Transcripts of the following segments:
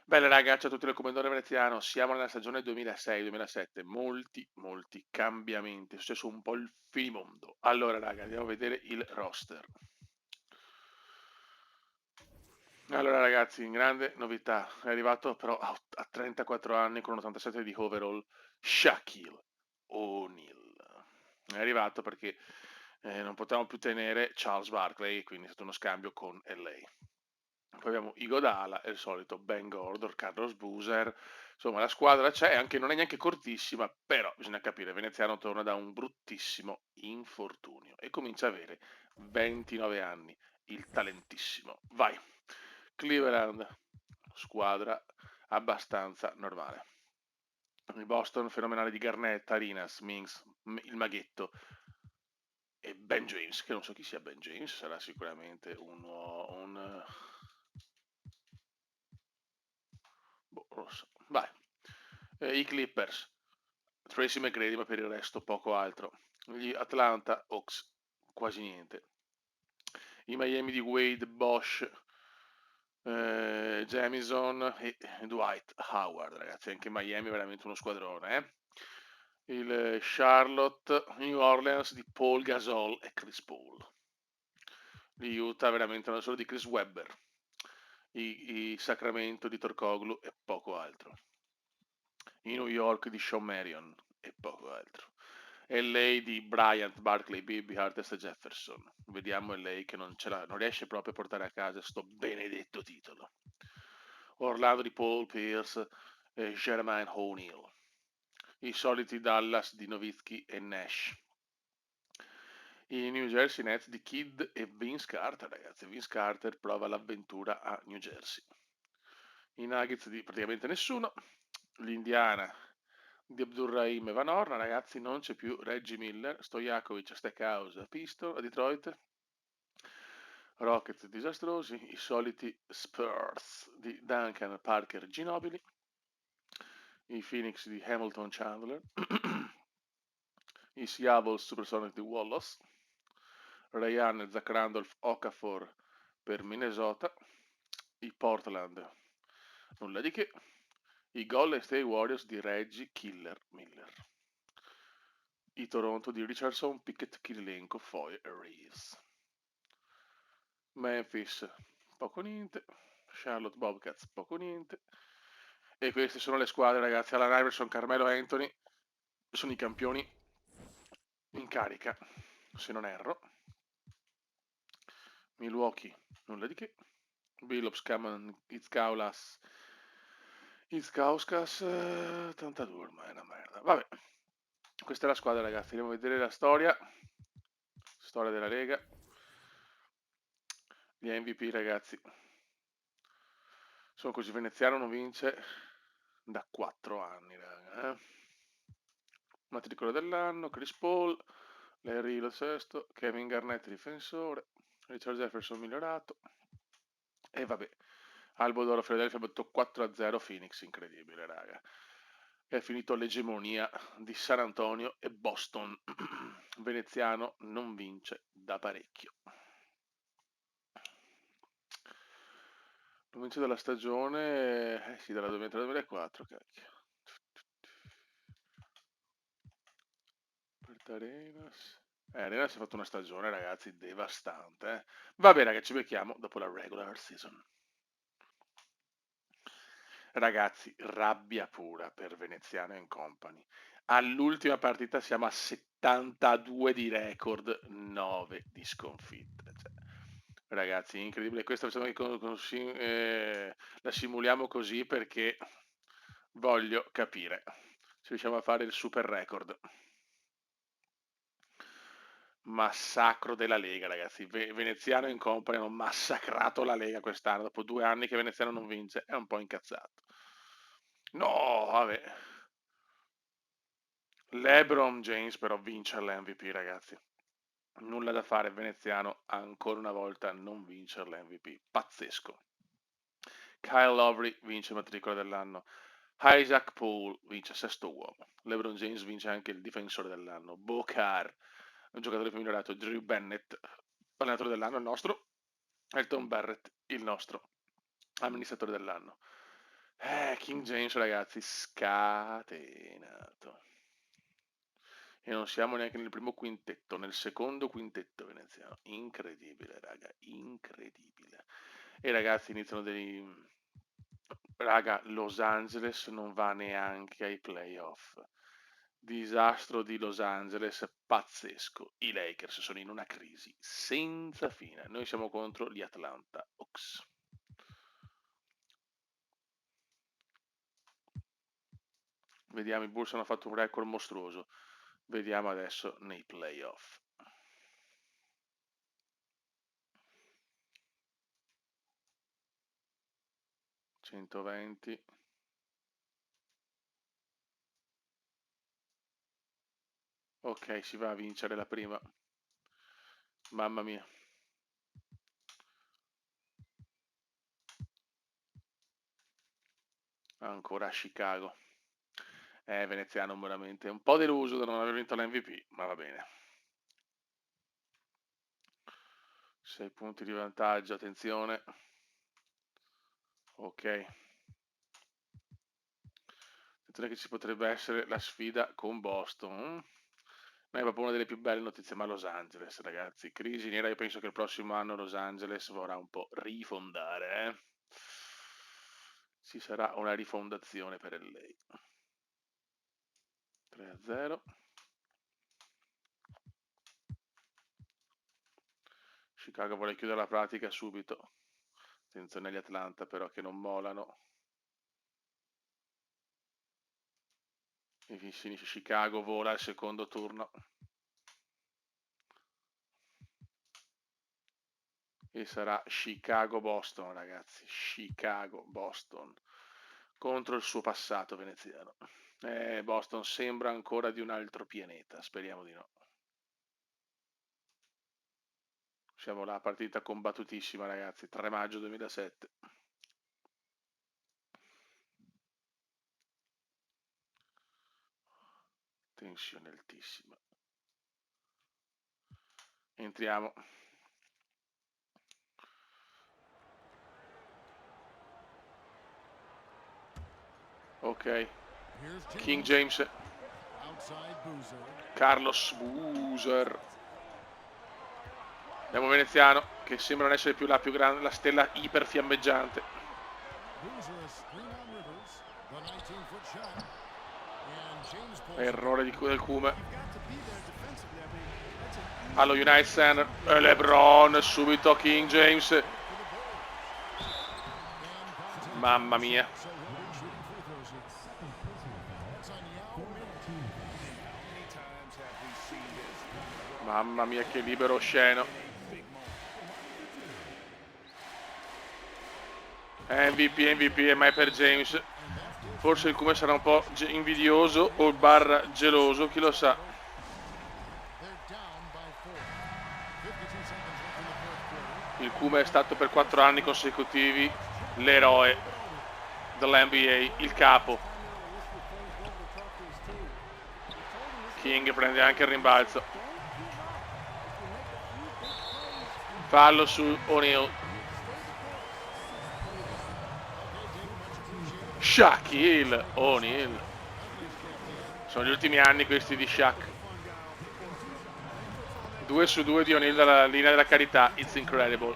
Bene raga, ciao a tutti, il commendatore veneziano, siamo nella stagione 2006-2007, molti cambiamenti, è successo un po' il finimondo. Allora raga, andiamo a vedere il roster. Allora ragazzi, in grande novità, è arrivato però a 34 anni con un 87 di overall, Shaquille O'Neal. È arrivato perché non potevamo più tenere Charles Barkley, quindi è stato uno scambio con LA. Poi abbiamo Igodala e il solito Ben Gordon, Carlos Boozer. Insomma, la squadra c'è, anche non è neanche cortissima, però bisogna capire, Veneziano torna da un bruttissimo infortunio e comincia a avere 29 anni, il talentissimo. Vai, Cleveland, squadra abbastanza normale. Il Boston, fenomenale di Garnett, Arinas, Minks, il maghetto e Ben James, che non so chi sia Ben James, sarà sicuramente boh, non lo so. Vai. I Clippers, Tracy McGrady, ma per il resto poco altro. Gli Atlanta Hawks, quasi niente. I Miami di Wade, Bosch, Jamison e Dwight Howard, ragazzi. Anche Miami è veramente uno squadrone, eh? Il Charlotte, New Orleans di Paul Gasol e Chris Paul. Gli Utah veramente non solo di Chris Webber. I Sacramento di Torcoglu e poco altro. I New York di Sean Marion e poco altro. LA di Bryant, Barkley, Bibi, Artest e Jefferson. Vediamo LA che non riesce proprio a portare a casa sto benedetto titolo. Orlando di Paul Pierce e Jermaine O'Neal. I soliti Dallas di Nowitzki e Nash. I New Jersey Nets di Kidd e Vince Carter, ragazzi. Vince Carter prova l'avventura a New Jersey. I Nuggets di praticamente nessuno. L'Indiana di Abdurrahim e Van Horn, ragazzi, non c'è più Reggie Miller, Stojakovic, Stackhouse a Pistol a Detroit. Rockets disastrosi, i soliti Spurs di Duncan, Parker, Ginobili, i Phoenix di Hamilton, Chandler, i Seattle Supersonics di Wallace, Ryan e Zach Randolph, Okafor per Minnesota, i Portland, nulla di che, i Golden State Warriors di Reggie Killer Miller, i Toronto di Richardson, Pickett, Kirilenko, Foy e Reeves, Memphis, poco niente, Charlotte Bobcats, poco niente, e queste sono le squadre, ragazzi. Allen Iverson, Carmelo Anthony sono i campioni in carica, se non erro. Milwaukee, nulla di che. Billups, Cameron, Itskauskas, 82, ma è una merda. Vabbè, questa è la squadra, ragazzi. Andiamo a vedere la storia della Lega. Gli MVP, ragazzi. Sono così, Veneziano non vince da 4 anni, raga. Matricolo dell'anno, Chris Paul, Larry lo sesto, Kevin Garnett difensore, Richard Jefferson migliorato. E vabbè, Albo d'Oro Philadelphia ha battuto 4-0 Phoenix, incredibile, raga. È finito l'egemonia di San Antonio e Boston. Veneziano non vince da parecchio. Non vince dalla stagione, sì, dalla 2003-2004, cacchio. Per Arenas. Arenas ha fatto una stagione, ragazzi, devastante. Vabbè, ragazzi, ci becchiamo dopo la regular season. Ragazzi, rabbia pura per Veneziano and Company. All'ultima partita siamo a 72 di record, 9 di sconfitte. Cioè, ragazzi, incredibile. Questa facciamo che la simuliamo così perché voglio capire se riusciamo a fare il super record. Massacro della Lega, ragazzi. Veneziano in Company hanno massacrato la Lega quest'anno. Dopo 2 anni che Veneziano non vince, è un po' incazzato. No, vabbè. LeBron James però vince l'MVP, ragazzi. Nulla da fare, Veneziano ancora una volta non vince l'MVP. Pazzesco. Kyle Lowry vince matricola dell'anno. Isaac Poole vince sesto uomo. LeBron James vince anche il difensore dell'anno. Bokar, un giocatore più migliorato. Drew Bennett, allenatore dell'anno, il nostro. Elton Barrett, il nostro amministratore dell'anno. King James, ragazzi, scatenato. E non siamo neanche nel primo quintetto, nel secondo quintetto veneziano. Incredibile, raga, incredibile. E ragazzi iniziano dei... Raga, Los Angeles non va neanche ai playoff. Disastro di Los Angeles, pazzesco. I Lakers sono in una crisi senza fine. Noi siamo contro gli Atlanta Hawks. Vediamo, i Bulls hanno fatto un record mostruoso. Vediamo adesso nei playoff. (120). Ok, si va a vincere la prima. Mamma mia. Ancora a Chicago. Veneziano veramente un po' deluso da non aver vinto l'MVP, ma va bene. 6 punti di vantaggio, attenzione. Ok. Attenzione che ci potrebbe essere la sfida con Boston. Non è proprio una delle più belle notizie, ma Los Angeles, ragazzi. Crisi nera, io penso che il prossimo anno Los Angeles vorrà un po' rifondare, Ci sarà una rifondazione per LA. 3-0. Chicago vuole chiudere la pratica subito. Attenzione agli Atlanta però che non molano. E finisce Chicago, vola al secondo turno. E sarà Chicago-Boston, ragazzi. Chicago-Boston. Contro il suo passato veneziano. Boston sembra ancora di un altro pianeta. Speriamo di no. Siamo là, partita combattutissima, ragazzi. 3 maggio 2007. Tensione altissima. Entriamo. Ok. King James. Carlos Boozer. Abbiamo veneziano che sembra non essere più la più grande, la stella iperfiammeggiante. Errore del Cume. Allo United Center. LeBron subito King James. Mamma mia. Mamma mia che libero osceno. MVP e mai per James. Forse il Cume sarà un po' invidioso o barra geloso, chi lo sa. Il Cume è stato per 4 anni consecutivi l'eroe dell'NBA, il capo. King prende anche il rimbalzo. Fallo su O'Neal. Shaquille O'Neal. Sono gli ultimi anni questi di Shaq. 2 su 2 di O'Neal dalla linea della carità. It's incredible.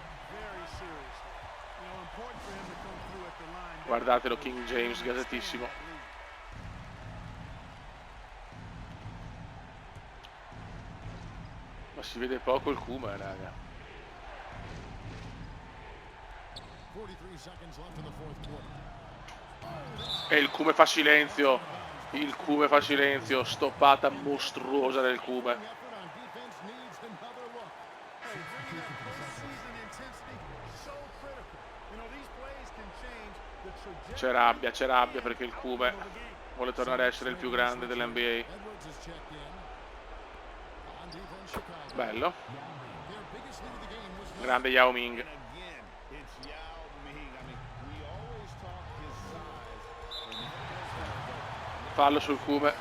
Guardatelo, King James gasatissimo. Ma si vede poco il Kuma, raga. E il Kume fa silenzio. Il Kume fa silenzio. Stoppata mostruosa del Kume. C'è rabbia perché il Kume vuole tornare a essere il più grande dell'NBA. Bello. Grande Yao Ming. Fallo sul Kume.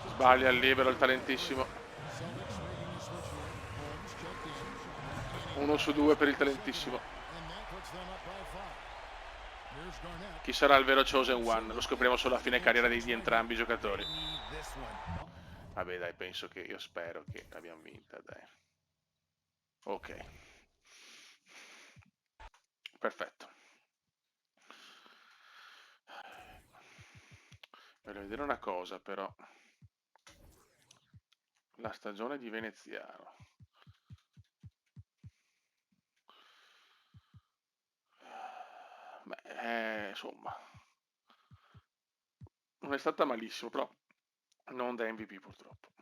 Sbaglia il libero, il talentissimo. 1 su 2 per il talentissimo. Chi sarà il vero Chosen One? Lo scopriremo solo a fine carriera di entrambi i giocatori. Vabbè dai, penso che, io spero che abbiamo vinta, dai. Ok. Perfetto. Voglio vedere una cosa però. La stagione di Veneziano. Beh, insomma, non è stata malissimo, però non da MVP purtroppo.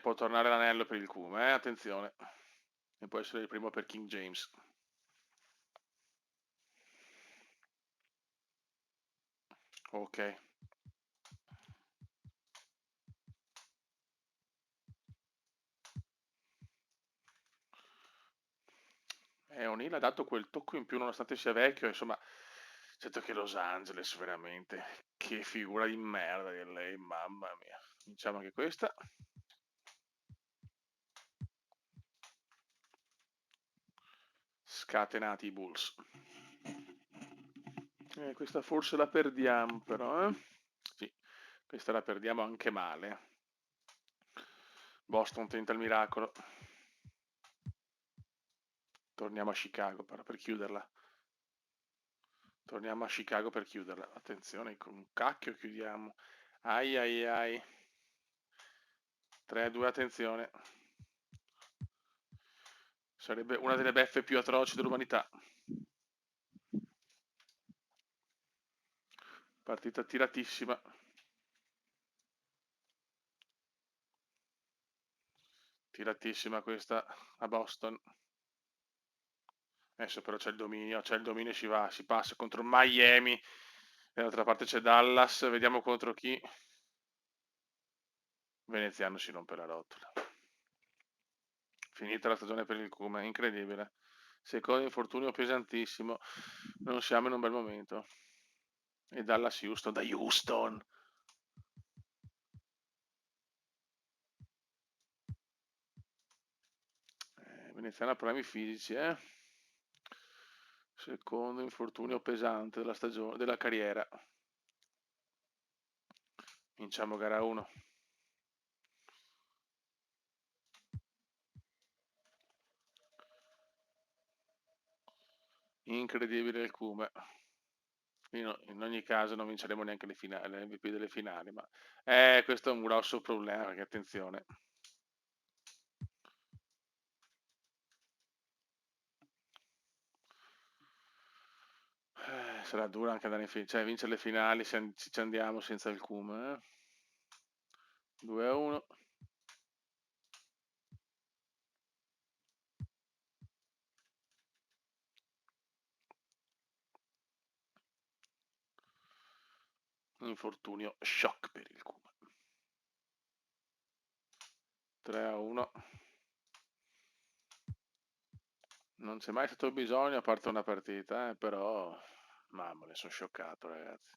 Può tornare l'anello per il Cume, attenzione. E può essere il primo per King James. Ok. O'Neal ha dato quel tocco in più nonostante sia vecchio, insomma, certo che Los Angeles veramente, che figura di merda di lei, mamma mia. Diciamo anche questa. Scatenati i Bulls. Questa forse la perdiamo però, eh? Sì, questa la perdiamo anche male. Boston tenta il miracolo. Torniamo a Chicago però per chiuderla. Torniamo a Chicago per chiuderla. Attenzione, con un cacchio chiudiamo. Ai ai ai. 3-2, attenzione. Sarebbe una delle beffe più atroci dell'umanità. Partita tiratissima. Tiratissima questa a Boston. Adesso però c'è il dominio e si va, si passa contro Miami. Dall'altra parte c'è Dallas, vediamo contro chi. Veneziano si rompe la rotola. Finita la stagione per il Cume, incredibile. Secondo infortunio pesantissimo, non siamo in un bel momento. E Dallas Houston, da Houston. Veneziano ha problemi fisici, eh? Secondo infortunio pesante della stagione, della carriera. Vinciamo gara 1. Incredibile il Cume. In ogni caso non vinceremo neanche le finali, l'MVP delle finali, ma questo è un grosso problema, perché attenzione. Sarà dura anche andare in finale, cioè vincere le finali se ci andiamo senza il Cume. 2-1. Infortunio shock per il Cume. 3-1. Non c'è mai stato bisogno a parte una partita, però mamma, ne sono scioccato, ragazzi.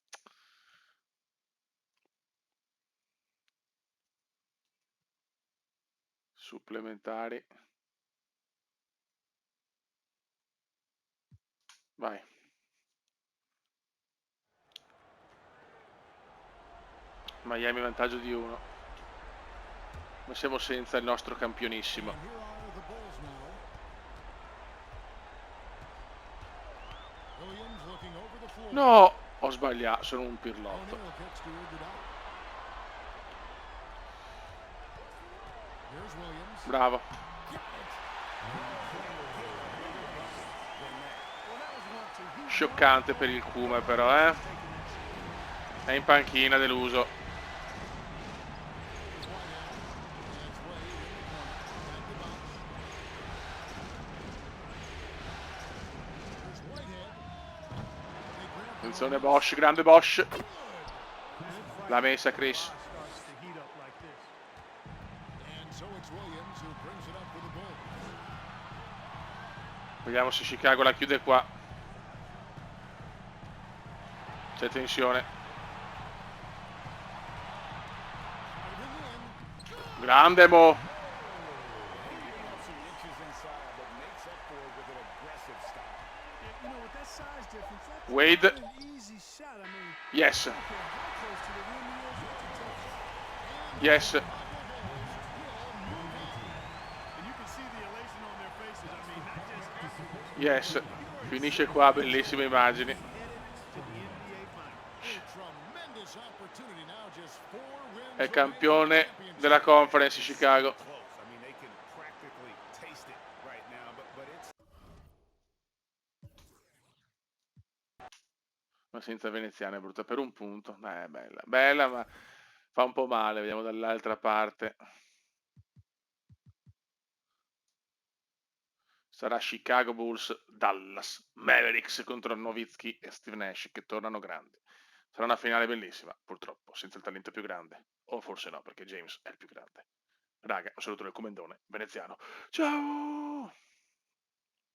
Supplementari. Vai. Miami vantaggio di 1. Ma siamo senza il nostro campionissimo. No, ho sbagliato, sono un pirlotto. Bravo. Scioccante per il Cume però, eh. È in panchina, deluso. Attenzione Bosch, grande Bosch. L'ha messa Chris. Vediamo se Chicago la chiude qua. C'è tensione. Grande Mo. Wade. Yes. Yes. Yes. Finisce qua, bellissime immagini. È campione della conference Chicago. Ma senza veneziana è brutta per un punto. È bella, bella, ma fa un po' male. Vediamo dall'altra parte. Sarà Chicago Bulls, Dallas Mavericks contro Nowitzki e Steve Nash che tornano grandi. Sarà una finale bellissima, purtroppo, senza il talento più grande. O forse no, perché James è il più grande. Raga, un saluto del comandone veneziano. Ciao!